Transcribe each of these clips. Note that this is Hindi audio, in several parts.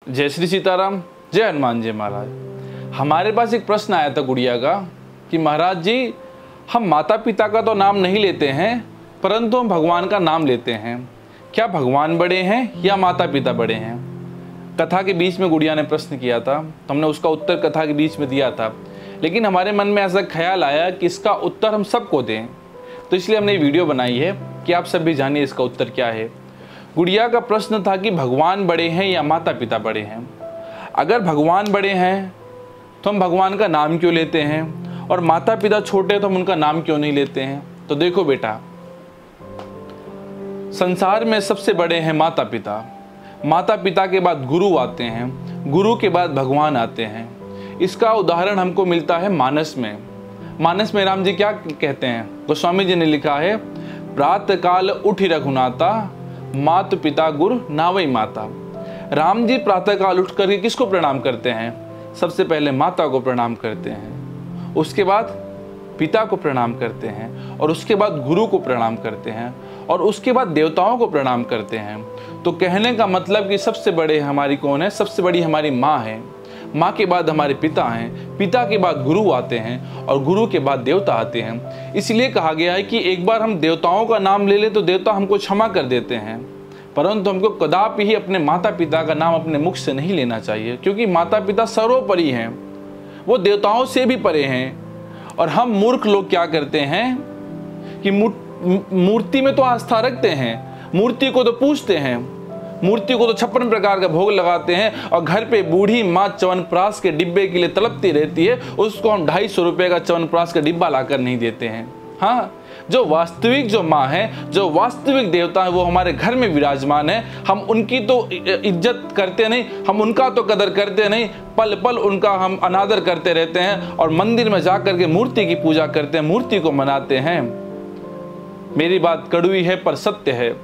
जय श्री सीताराम, जय हनुमान जी महाराज। हमारे पास एक प्रश्न आया था गुड़िया का कि महाराज जी, हम माता पिता का तो नाम नहीं लेते हैं परंतु हम भगवान का नाम लेते हैं। क्या भगवान बड़े हैं या माता पिता बड़े हैं? कथा के बीच में गुड़िया ने प्रश्न किया था, तो हमने उसका उत्तर कथा के बीच में दिया था, लेकिन हमारे मन में ऐसा ख्याल आया कि इसका उत्तर हम सबको दें, तो इसलिए हमने ये वीडियो बनाई है कि आप सब भी जानिए इसका उत्तर क्या है। गुड़िया का प्रश्न था कि भगवान बड़े हैं या माता पिता बड़े हैं। अगर भगवान बड़े हैं तो हम भगवान का नाम क्यों लेते हैं, और माता पिता छोटे तो हम उनका नाम क्यों नहीं लेते हैं? तो देखो बेटा, संसार में सबसे बड़े हैं माता पिता। माता पिता के बाद गुरु आते हैं, गुरु के बाद भगवान आते हैं। इसका उदाहरण हमको मिलता है मानस में। मानस में राम जी क्या कहते हैं? गोस्वामी जी ने लिखा है, प्रातः काल उठि रघुनाथा, मात पिता गुरु नावई माता। राम जी प्रातः काल उठ करके किसको प्रणाम करते हैं? सबसे पहले माता को प्रणाम करते हैं, उसके बाद पिता को प्रणाम करते हैं, और उसके बाद गुरु को प्रणाम करते हैं, और उसके बाद देवताओं को प्रणाम करते हैं। तो कहने का मतलब कि सबसे बड़े हमारी कौन है? सबसे बड़ी हमारी माँ है। माँ के बाद हमारे पिता हैं, पिता के बाद गुरु आते हैं, और गुरु के बाद देवता आते हैं। इसलिए कहा गया है कि एक बार हम देवताओं का नाम ले लें तो देवता हमको क्षमा कर देते हैं, परंतु हमको कदापि ही अपने माता पिता का नाम अपने मुख से नहीं लेना चाहिए, क्योंकि माता पिता सर्वोपरि हैं, वो देवताओं से भी परे हैं। और हम मूर्ख लोग क्या करते हैं कि मूर्ति में तो आस्था रखते हैं, मूर्ति को तो पूजते हैं, मूर्ति को तो 56 प्रकार का भोग लगाते हैं, और घर पे बूढ़ी माँ च्यवनप्राश के डिब्बे के लिए तड़पती रहती है, उसको हम 250 रुपये का च्यवनप्राश का डिब्बा लाकर नहीं देते हैं। हाँ, जो वास्तविक जो माँ है, जो वास्तविक देवता है, वो हमारे घर में विराजमान है। हम उनकी तो इज्जत करते नहीं, हम उनका तो कदर करते नहीं, पल पल उनका हम अनादर करते रहते हैं, और मंदिर में जाकर के मूर्ति की पूजा करते हैं, मूर्ति को मनाते हैं। मेरी बात कड़वी है पर सत्य है।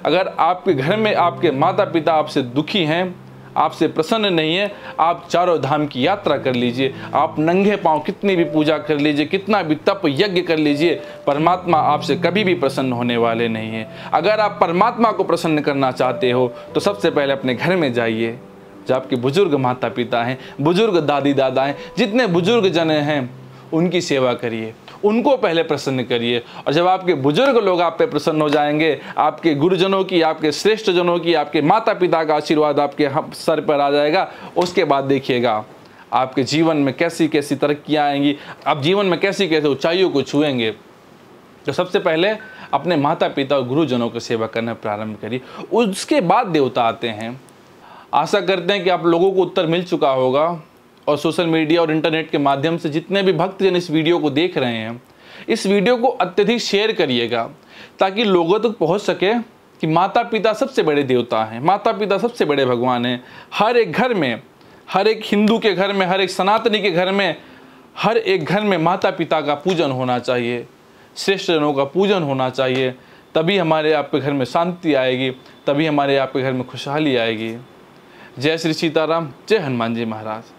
अगर आपके घर में आपके माता पिता आपसे दुखी हैं, आपसे प्रसन्न नहीं है, आप चारों धाम की यात्रा कर लीजिए, आप नंगे पांव कितनी भी पूजा कर लीजिए, कितना भी तप यज्ञ कर लीजिए, परमात्मा आपसे कभी भी प्रसन्न होने वाले नहीं हैं। अगर आप परमात्मा को प्रसन्न करना चाहते हो तो सबसे पहले अपने घर में जाइए, जो आपके बुजुर्ग माता पिता हैं, बुजुर्ग दादी दादा हैं, जितने बुजुर्ग जन हैं, उनकी सेवा करिए, उनको पहले प्रसन्न करिए। और जब आपके बुजुर्ग लोग आप पे प्रसन्न हो जाएंगे, आपके गुरुजनों की, आपके श्रेष्ठ जनों की, आपके माता पिता का आशीर्वाद आपके सर पर आ जाएगा, उसके बाद देखिएगा आपके जीवन में कैसी कैसी तरक्कियां आएंगी, आप जीवन में कैसी कैसी ऊंचाइयों को छुएंगे। तो सबसे पहले अपने माता पिता और गुरुजनों की सेवा करना प्रारंभ करिए, उसके बाद देवता आते हैं। आशा करते हैं कि आप लोगों को उत्तर मिल चुका होगा, और सोशल मीडिया और इंटरनेट के माध्यम से जितने भी भक्तजन इस वीडियो को देख रहे हैं, इस वीडियो को अत्यधिक शेयर करिएगा, ताकि लोगों तक पहुंच सके कि माता पिता सबसे बड़े देवता हैं, माता पिता सबसे बड़े भगवान हैं। हर एक घर में, हर एक हिंदू के घर में, हर एक सनातनी के घर में, हर एक घर में माता पिता का पूजन होना चाहिए, श्रेष्ठ जनों का पूजन होना चाहिए। तभी हमारे आपके घर में शांति आएगी, तभी हमारे आपके घर में खुशहाली आएगी। जय श्री सीताराम, जय हनुमान जी महाराज।